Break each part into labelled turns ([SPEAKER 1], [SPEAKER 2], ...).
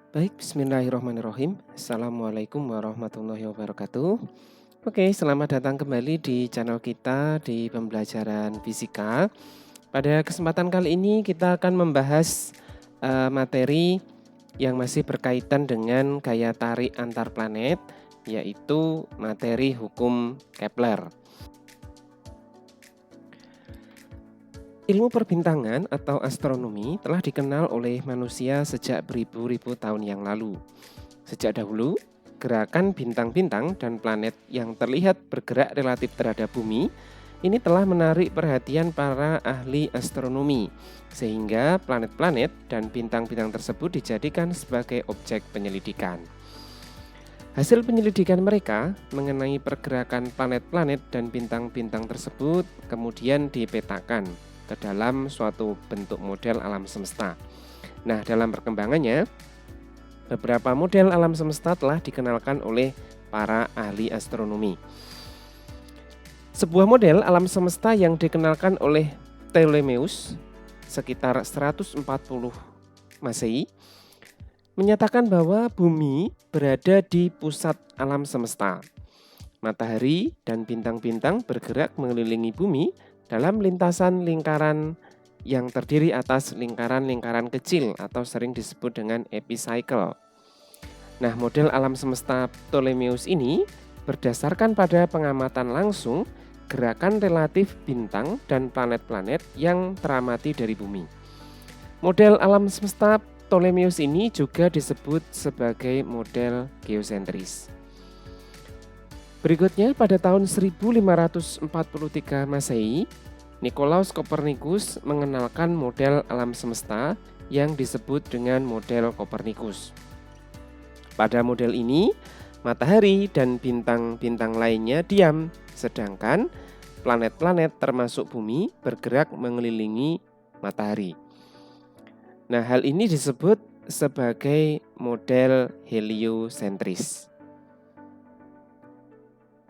[SPEAKER 1] Baik, bismillahirrahmanirrahim. Assalamualaikum warahmatullahi wabarakatuh. Oke, selamat datang kembali di channel kita di pembelajaran fisika. Pada kesempatan kali ini kita akan membahas materi yang masih berkaitan dengan gaya tarik antar planet, yaitu materi hukum Kepler. Ilmu perbintangan atau astronomi telah dikenal oleh manusia sejak beribu-ribu tahun yang lalu. Sejak dahulu, gerakan bintang-bintang dan planet yang terlihat bergerak relatif terhadap bumi ini telah menarik perhatian para ahli astronomi, sehingga planet-planet dan bintang-bintang tersebut dijadikan sebagai objek penyelidikan. Hasil penyelidikan mereka mengenai pergerakan planet-planet dan bintang-bintang tersebut kemudian dipetakan ke dalam suatu bentuk model alam semesta. Nah, dalam perkembangannya, beberapa model alam semesta telah dikenalkan oleh para ahli astronomi. Sebuah model alam semesta yang dikenalkan oleh Ptolemeus sekitar 140 Masehi menyatakan bahwa bumi berada di pusat alam semesta. Matahari dan bintang-bintang bergerak mengelilingi bumi dalam lintasan lingkaran yang terdiri atas lingkaran-lingkaran kecil atau sering disebut dengan epicycle. Nah, model alam semesta Ptolemeus ini berdasarkan pada pengamatan langsung gerakan relatif bintang dan planet-planet yang teramati dari bumi. Model alam semesta Ptolemeus ini juga disebut sebagai model geosentris. Berikutnya, pada tahun 1543 Masehi, Nikolaus Kopernikus mengenalkan model alam semesta yang disebut dengan model Kopernikus. Pada model ini, matahari dan bintang-bintang lainnya diam, sedangkan planet-planet termasuk bumi bergerak mengelilingi matahari. Nah, hal ini disebut sebagai model heliosentris.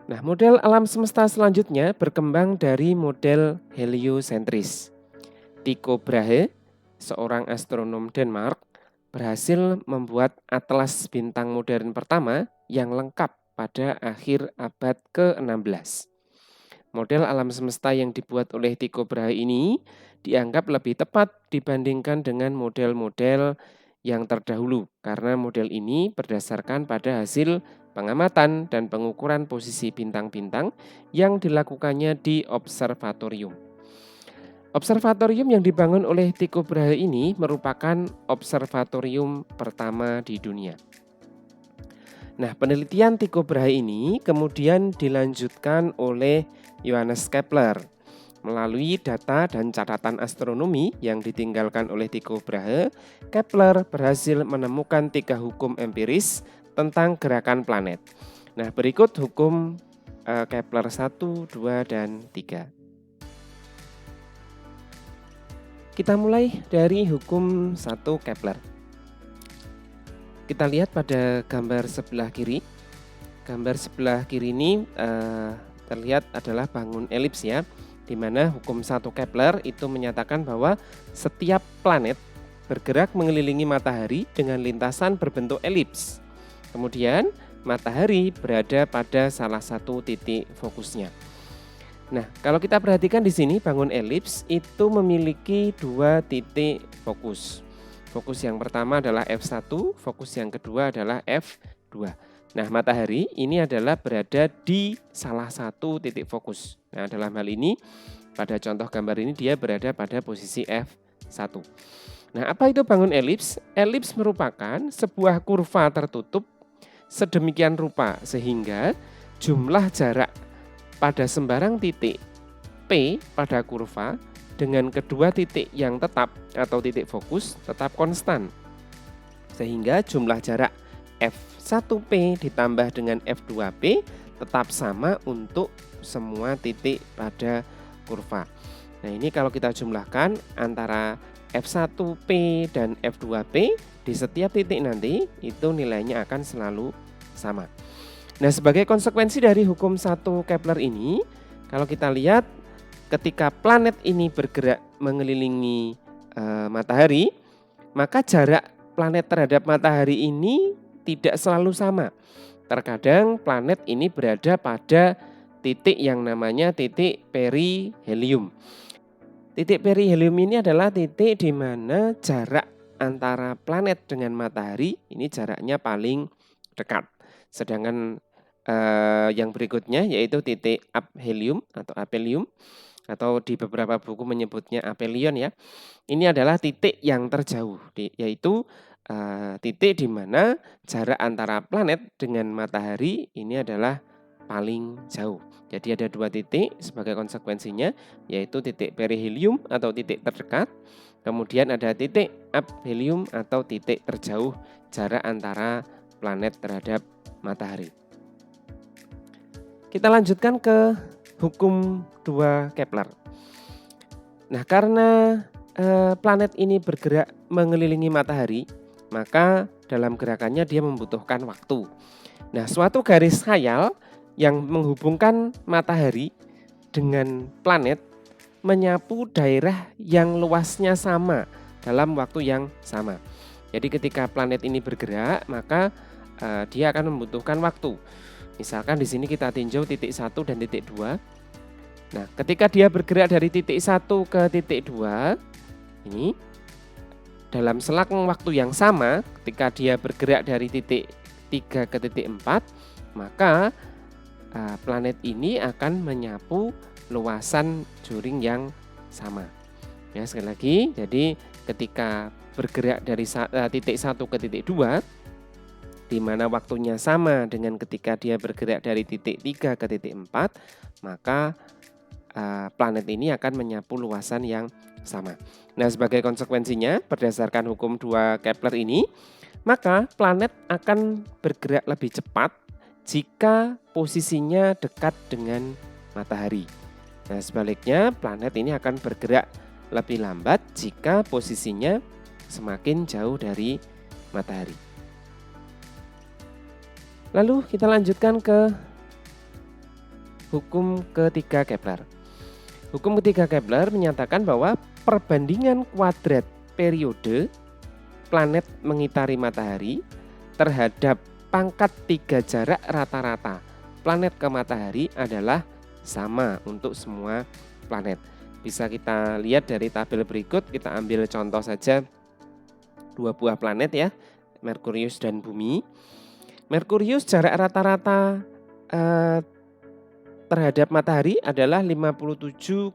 [SPEAKER 1] Nah, model alam semesta selanjutnya berkembang dari model heliosentris. Tycho Brahe, seorang astronom Denmark, berhasil membuat atlas bintang modern pertama yang lengkap pada akhir abad ke-16. Model alam semesta yang dibuat oleh Tycho Brahe ini dianggap lebih tepat dibandingkan dengan model-model yang terdahulu karena model ini berdasarkan pada hasil pengamatan dan pengukuran posisi bintang-bintang yang dilakukannya di observatorium. Observatorium yang dibangun oleh Tycho Brahe ini merupakan observatorium pertama di dunia. Nah, penelitian Tycho Brahe ini kemudian dilanjutkan oleh Johannes Kepler. Melalui data dan catatan astronomi yang ditinggalkan oleh Tycho Brahe, Kepler berhasil menemukan 3 hukum empiris tentang gerakan planet. Nah, berikut hukum Kepler 1, 2, dan 3. Kita mulai dari hukum 1 Kepler. Kita lihat pada gambar sebelah kiri. Gambar sebelah kiri ini terlihat adalah bangun elips ya, di mana hukum 1 Kepler itu menyatakan bahwa setiap planet bergerak mengelilingi matahari dengan lintasan berbentuk elips. Kemudian matahari berada pada salah satu titik fokusnya. Nah, kalau kita perhatikan di sini bangun elips itu memiliki 2 titik fokus. Fokus yang pertama adalah F1, fokus yang kedua adalah F2. Nah, matahari ini adalah berada di salah satu titik fokus. Nah, dalam hal ini pada contoh gambar ini dia berada pada posisi F1. Nah, apa itu bangun elips? Elips merupakan sebuah kurva tertutup sedemikian rupa sehingga jumlah jarak pada sembarang titik P pada kurva dengan kedua titik yang tetap atau titik fokus tetap konstan. Sehingga jumlah jarak F1P ditambah dengan F2P tetap sama untuk semua titik pada kurva. Nah, ini kalau kita jumlahkan antara F1P dan F2P di setiap titik nanti itu nilainya akan selalu sama. Nah, sebagai konsekuensi dari hukum 1 Kepler ini, kalau kita lihat ketika planet ini bergerak mengelilingi matahari, maka jarak planet terhadap matahari ini tidak selalu sama. Terkadang planet ini berada pada titik yang namanya titik perihelium. Titik perihelium ini adalah titik di mana jarak antara planet dengan matahari ini jaraknya paling dekat. Sedangkan yang berikutnya yaitu titik aphelium atau aphelium, atau di beberapa buku menyebutnya aphelion ya. Ini adalah titik yang terjauh, yaitu titik di mana jarak antara planet dengan matahari ini adalah paling jauh. Jadi ada dua titik sebagai konsekuensinya, yaitu titik perihelium atau titik terdekat, kemudian ada titik aphelium atau titik terjauh jarak antara planet terhadap matahari. Kita lanjutkan ke hukum 2 Kepler. Nah, karena planet ini bergerak mengelilingi matahari, maka dalam gerakannya dia membutuhkan waktu. Nah, suatu garis khayal yang menghubungkan matahari dengan planet menyapu daerah yang luasnya sama dalam waktu yang sama. Jadi ketika planet ini bergerak, maka dia akan membutuhkan waktu. Misalkan di sini kita tinjau titik 1 dan titik 2. Nah, ketika dia bergerak dari titik 1 ke titik 2, ini dalam selang waktu yang sama, ketika dia bergerak dari titik 3 ke titik 4, maka planet ini akan menyapu luasan juring yang sama. Ya, sekali lagi, jadi ketika bergerak dari titik 1 ke titik 2, di mana waktunya sama dengan ketika dia bergerak dari titik 3 ke titik 4, maka planet ini akan menyapu luasan yang sama. Nah, sebagai konsekuensinya, berdasarkan hukum 2 Kepler ini, maka planet akan bergerak lebih cepat jika posisinya dekat dengan matahari. Nah, sebaliknya, planet ini akan bergerak lebih lambat jika posisinya semakin jauh dari matahari. Lalu kita lanjutkan ke hukum ketiga Kepler. Hukum ketiga Kepler menyatakan bahwa perbandingan kuadrat periode planet mengitari matahari terhadap pangkat 3 jarak rata-rata planet ke matahari adalah sama untuk semua planet. Bisa kita lihat dari tabel berikut, kita ambil contoh saja 2 buah planet ya, Merkurius dan Bumi. Merkurius jarak rata-rata terhadap matahari adalah 57,9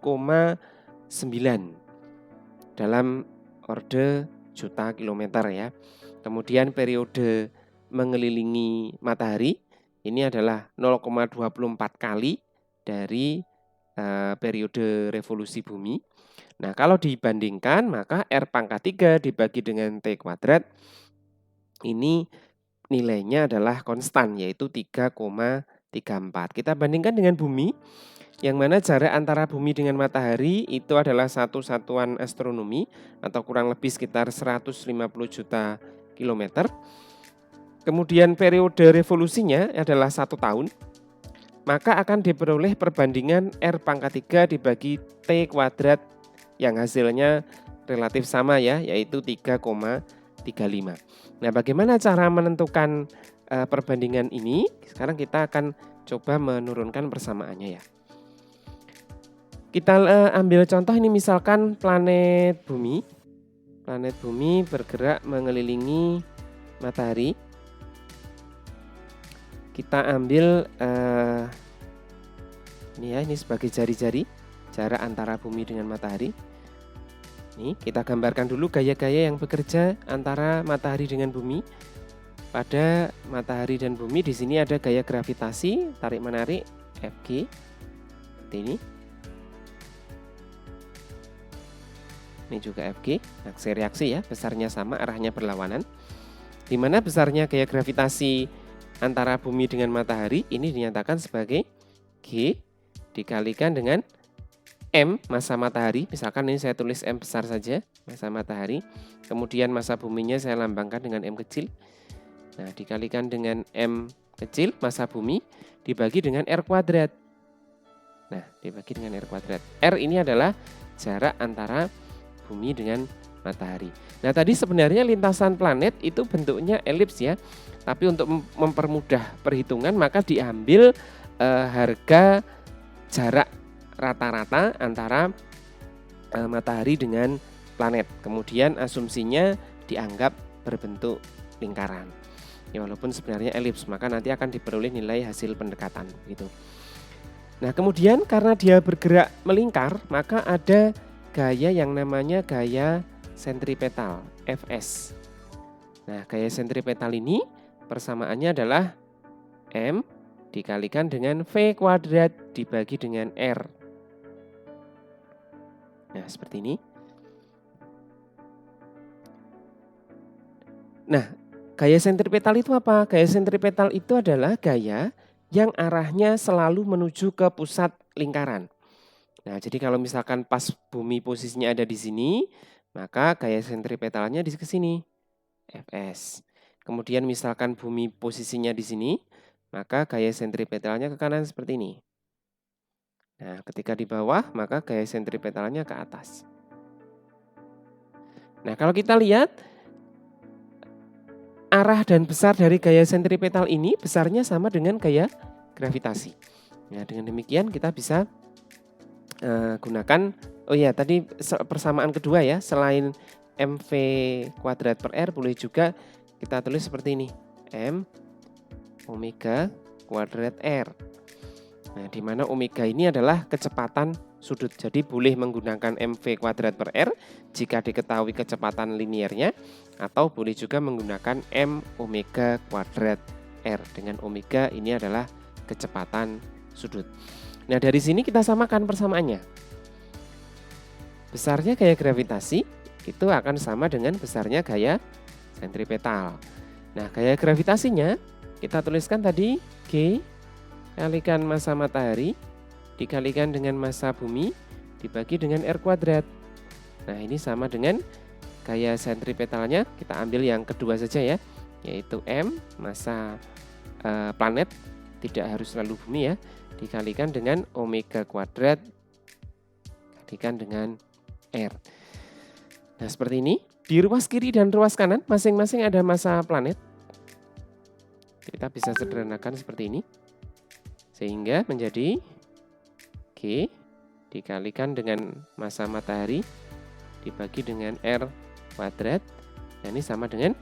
[SPEAKER 1] dalam orde juta kilometer ya. Kemudian periode mengelilingi matahari ini adalah 0,24 kali dari periode revolusi bumi. Nah, kalau dibandingkan maka R pangkat 3 dibagi dengan T kuadrat ini nilainya adalah konstan, yaitu 3,34. Kita bandingkan dengan bumi, yang mana jarak antara bumi dengan matahari itu adalah satu satuan astronomi atau kurang lebih sekitar 150 juta kilometer. Kemudian periode revolusinya adalah 1 tahun, maka akan diperoleh perbandingan R pangkat 3 dibagi T kuadrat yang hasilnya relatif sama ya, yaitu 3,35. Nah, bagaimana cara menentukan perbandingan ini? Sekarang kita akan coba menurunkan persamaannya ya. Kita ambil contoh ini, misalkan planet Bumi. Planet Bumi bergerak mengelilingi matahari. Kita ambil ini sebagai jari-jari jarak antara Bumi dengan matahari. Nih, kita gambarkan dulu gaya-gaya yang bekerja antara matahari dengan bumi. Pada matahari dan bumi di sini ada gaya gravitasi, tarik-menarik, Fg. Seperti ini. Ini juga Fg, aksi reaksi ya, besarnya sama, arahnya berlawanan. Di mana besarnya gaya gravitasi antara bumi dengan matahari ini dinyatakan sebagai G dikalikan dengan M, massa matahari, misalkan ini saya tulis M besar saja, massa matahari. Kemudian massa buminya saya lambangkan dengan M kecil. Nah, dikalikan dengan M kecil, massa bumi, dibagi dengan R kuadrat. Nah, dibagi dengan R kuadrat. R ini adalah jarak antara bumi dengan matahari. Nah, tadi sebenarnya lintasan planet itu bentuknya elips ya. Tapi untuk mempermudah perhitungan maka diambil harga jarak rata-rata antara matahari dengan planet. Kemudian asumsinya dianggap berbentuk lingkaran. Ya, walaupun sebenarnya elips, maka nanti akan diperoleh nilai hasil pendekatan gitu. Nah, kemudian karena dia bergerak melingkar, maka ada gaya yang namanya gaya sentripetal, Fs. Nah, gaya sentripetal ini persamaannya adalah M dikalikan dengan V kuadrat dibagi dengan R. Nah, seperti ini. Nah, gaya sentripetal itu apa? Gaya sentripetal itu adalah gaya yang arahnya selalu menuju ke pusat lingkaran. Nah, jadi kalau misalkan pas bumi posisinya ada di sini, maka gaya sentripetalnya di sini, Fs. Kemudian misalkan bumi posisinya di sini, maka gaya sentripetalnya ke kanan seperti ini. Nah, ketika di bawah, maka gaya sentripetalnya ke atas. Nah, kalau kita lihat, arah dan besar dari gaya sentripetal ini besarnya sama dengan gaya gravitasi. Nah, dengan demikian kita bisa gunakan, oh ya tadi persamaan kedua ya, selain mv kuadrat per r boleh juga kita tulis seperti ini, m omega kuadrat r. Nah, di mana omega ini adalah kecepatan sudut. Jadi boleh menggunakan mv kuadrat per r jika diketahui kecepatan linearnya, atau boleh juga menggunakan m omega kuadrat r, dengan omega ini adalah kecepatan sudut. Nah, dari sini kita samakan persamaannya. Besarnya gaya gravitasi itu akan sama dengan besarnya gaya sentripetal. Nah, gaya gravitasinya kita tuliskan tadi G kalikan massa matahari dikalikan dengan massa bumi dibagi dengan R kuadrat. Nah, ini sama dengan gaya sentripetalnya, kita ambil yang kedua saja ya, yaitu M massa planet, tidak harus selalu bumi ya, dikalikan dengan omega kuadrat dikalikan dengan R. Nah, seperti ini. Di ruas kiri dan ruas kanan masing-masing ada massa planet. Kita bisa sederhanakan seperti ini. Sehingga menjadi G dikalikan dengan massa matahari dibagi dengan R kuadrat. Nah, ini sama dengan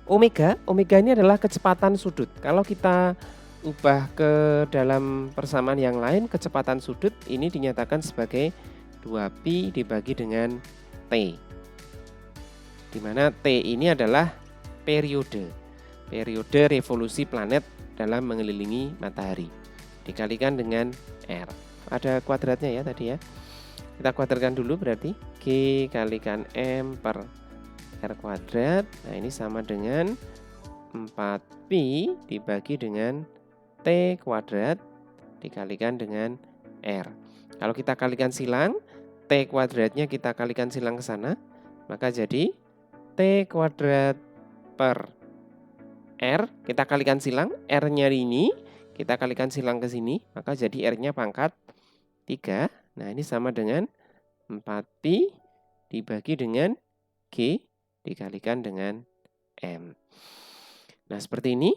[SPEAKER 1] omega. Omega ini adalah kecepatan sudut. Kalau kita ubah ke dalam persamaan yang lain, kecepatan sudut ini dinyatakan sebagai 2pi dibagi dengan T. Di mana T ini adalah periode revolusi planet dalam mengelilingi matahari. Dikalikan dengan R. Ada kuadratnya ya tadi ya. Kita kuadratkan dulu berarti G kalikan M per R kuadrat. Nah, ini sama dengan 4pi dibagi dengan T kuadrat dikalikan dengan R. Kalau kita kalikan silang, T kuadratnya kita kalikan silang ke sana, maka jadi T kuadrat per R, kita kalikan silang, R-nya ini kita kalikan silang ke sini, maka jadi R-nya pangkat 3. Nah, ini sama dengan 4pi dibagi dengan G dikalikan dengan M. Nah, seperti ini.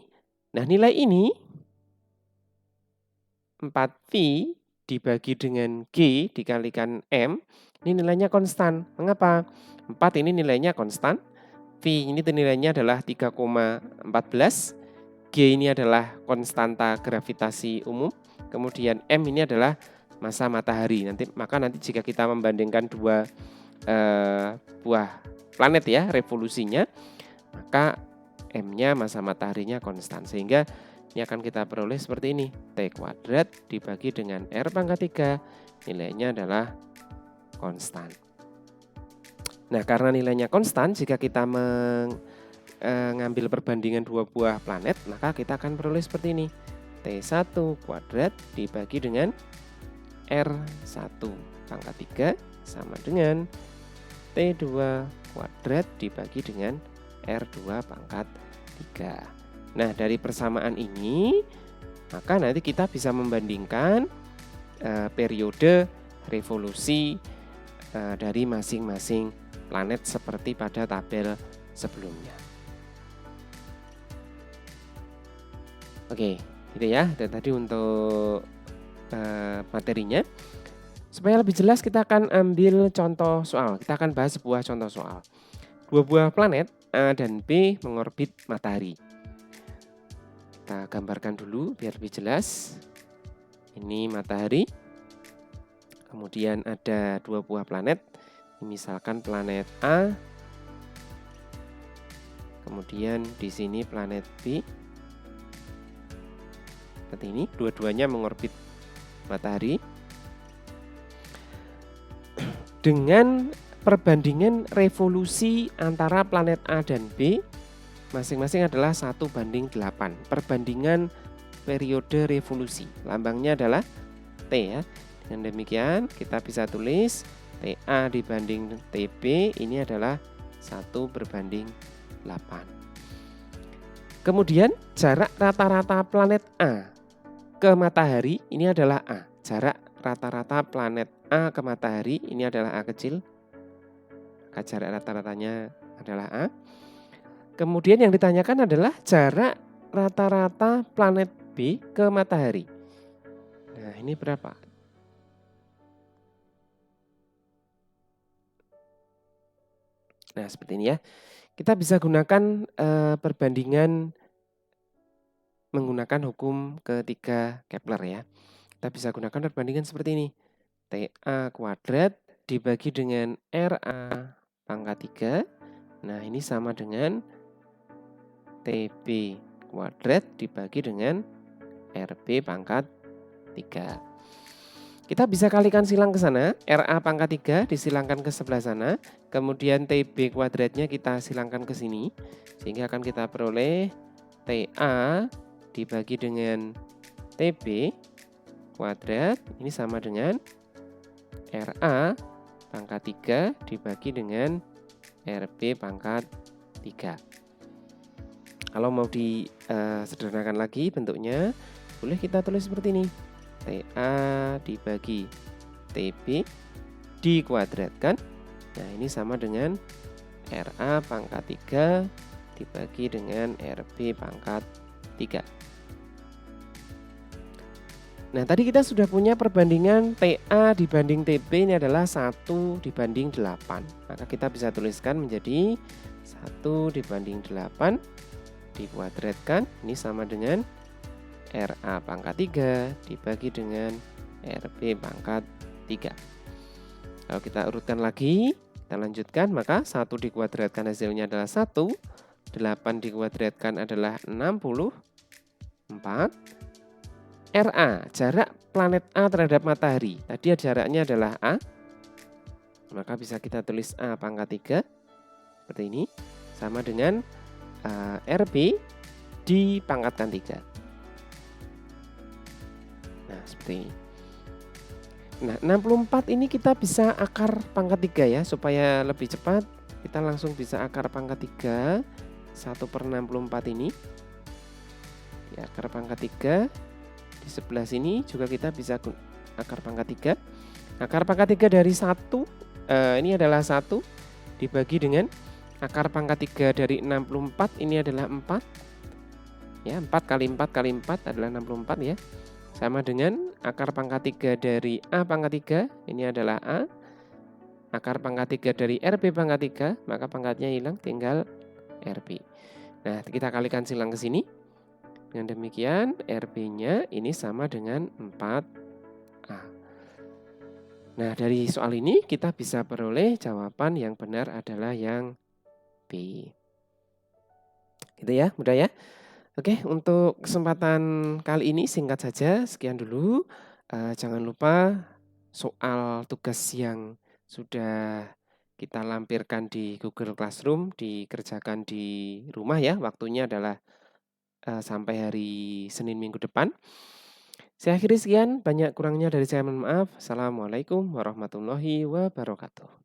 [SPEAKER 1] Nah, nilai ini 4pi dibagi dengan G dikalikan M, ini nilainya konstan. Mengapa? 4 ini nilainya konstan, V ini nilainya adalah 3,14, G ini adalah konstanta gravitasi umum, kemudian M ini adalah massa matahari. Maka nanti jika kita membandingkan dua buah planet ya, revolusinya, maka M-nya massa mataharinya konstan. Sehingga ini akan kita peroleh seperti ini. T kuadrat dibagi dengan R pangkat 3, nilainya adalah konstan. Nah, karena nilainya konstan, jika kita mengambil perbandingan dua buah planet, maka kita akan peroleh seperti ini. T1 kuadrat dibagi dengan R1 pangkat 3 sama dengan T2 kuadrat dibagi dengan R2 pangkat 3. Nah, dari persamaan ini, maka nanti kita bisa membandingkan periode revolusi dari masing-masing planet seperti pada tabel sebelumnya. Oke, gitu ya. Dan tadi untuk materinya. Supaya lebih jelas kita akan ambil contoh soal. Kita akan bahas sebuah contoh soal. Dua buah planet A dan B mengorbit matahari. Kita gambarkan dulu biar lebih jelas. Ini matahari. Kemudian ada dua buah planet. Misalkan planet A. Kemudian di sini planet B. Seperti ini, dua-duanya mengorbit matahari. Dengan perbandingan revolusi antara planet A dan B masing-masing adalah 1:8. Perbandingan periode revolusi. Lambangnya adalah T ya. Dengan demikian kita bisa tulis TA dibanding TB ini adalah 1:8. Kemudian jarak rata-rata planet A ke matahari ini adalah A. Jarak rata-rata planet A ke matahari ini adalah A kecil. Maka jarak rata-ratanya adalah A. Kemudian yang ditanyakan adalah jarak rata-rata planet B ke matahari. Nah, ini berapa? Nah, seperti ini ya. Kita bisa gunakan perbandingan menggunakan hukum ketiga Kepler ya. Kita bisa gunakan perbandingan seperti ini. TA kuadrat dibagi dengan RA pangkat 3. Nah, ini sama dengan TB kuadrat dibagi dengan RB pangkat 3. Kita bisa kalikan silang ke sana, RA pangkat 3 disilangkan ke sebelah sana, kemudian TB kuadratnya kita silangkan ke sini, sehingga akan kita peroleh TA dibagi dengan TB kuadrat, ini sama dengan RA pangkat 3 dibagi dengan RB pangkat 3. Kalau mau disederhanakan lagi bentuknya, boleh kita tulis seperti ini. TA dibagi TB dikuadratkan. Nah, ini sama dengan RA pangkat 3 dibagi dengan RB pangkat 3. Nah, tadi kita sudah punya perbandingan TA dibanding TB ini adalah 1:8. Maka kita bisa tuliskan menjadi 1:8 dikuadratkan. Ini sama dengan RA pangkat 3 dibagi dengan RB pangkat 3. Kalau kita urutkan lagi, kita lanjutkan, maka 1 dikuadratkan hasilnya adalah 1, 8 dikuadratkan adalah 64. RA, jarak planet A terhadap matahari. Tadi jaraknya adalah A, maka bisa kita tulis A pangkat 3 seperti ini, sama dengan RB dipangkatkan 3. Nah, seperti ini. Nah, 64 ini kita bisa akar pangkat 3 ya, supaya lebih cepat kita langsung bisa akar pangkat 3. 1/64 ini di akar pangkat 3. Di sebelah sini juga kita bisa akar pangkat 3. Akar pangkat 3 dari 1 ini adalah 1 dibagi dengan akar pangkat 3 dari 64 ini adalah 4. Ya, 4 kali 4 kali 4 adalah 64 ya. Sama dengan akar pangkat 3 dari A pangkat 3, ini adalah A. Akar pangkat 3 dari RB pangkat 3, maka pangkatnya hilang, tinggal RB. Nah, kita kalikan silang ke sini. Dengan demikian, RB-nya ini sama dengan 4A. Nah, dari soal ini kita bisa peroleh jawaban yang benar adalah yang B. Gitu ya, mudah ya. Oke, untuk kesempatan kali ini singkat saja, sekian dulu. Jangan lupa soal tugas yang sudah kita lampirkan di Google Classroom dikerjakan di rumah ya. Waktunya adalah sampai hari Senin minggu depan. Saya akhiri sekian, banyak kurangnya dari saya mohon maaf. Assalamualaikum warahmatullahi wabarakatuh.